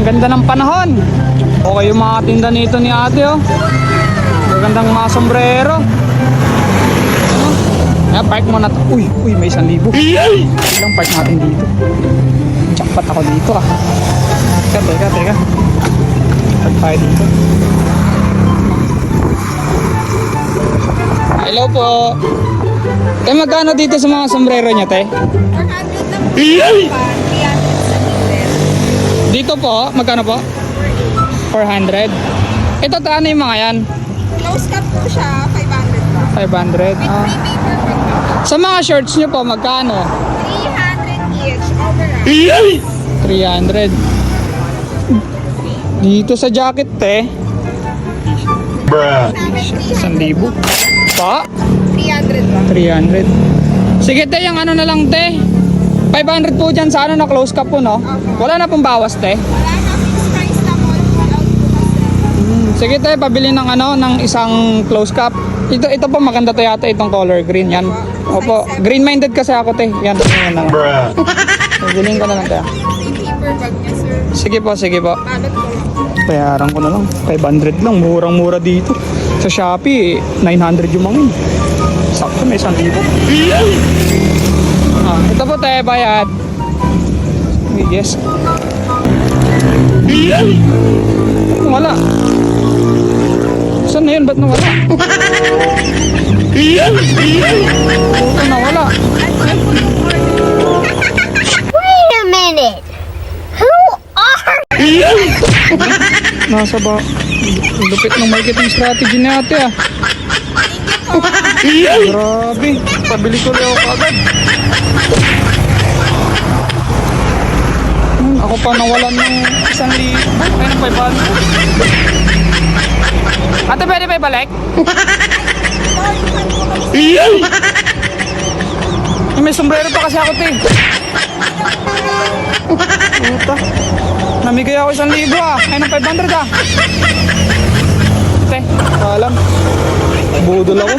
Ang ganda ng panahon. Okay yung mga tinda nito ni ate oh. Magandang mga sombrero. Park mo na to. Uy, may 1,000. Ilang park natin dito. Jackpot ako dito ah. Teka. Park tayo dito. Hello po. Magkano dito sa mga sombrero niya, te? 400 lang. Dito po, magkano po? 400. Ito ano yung mga yan? Close cut po siya, 500 lang. 500. Ah. Sa mga shorts nyo po, magkano? 300 each, overall. 300. Dito sa jacket, te. 1,000. Pa? 300 lang. 300. Sige, te, yung ano na lang, te. 500 po dyan sa ano na close cup po, no? Wala na pong bawas, te. Wala na, fixed price na po. All out po kasi. Sige, te, pabili ng ano, ng isang close cup. Ito po, maganda to yata itong color green yan. Opo, green-minded kasi ako, te. Yan na lang. Pabiling ko na lang, te. Yung paper bag niya, sir. Sige po. Balot ko lang. Bayaran ko na lang. 500 lang. Murang-mura dito. Sa Shopee, 900 yung mga yun. Sakto, may 1,000. Ito po tayo, bayad. Yes. Wala. Saan na yun? Ba't nawala? Ito nawala. Wait a minute. Who are Nasa ba? Lupit ng marketing strategy ni ate ah. Grabe. Pabili ko lang ako agad. Ako pa nawalan ng 1,000. Ay, ng 500. Ate, pwede ba ibalik? May sombrero pa kasi ako, te. Puta. Namigay ako 1,000 ah. Ay, ng 500 ah. Te, alam. Budol ako.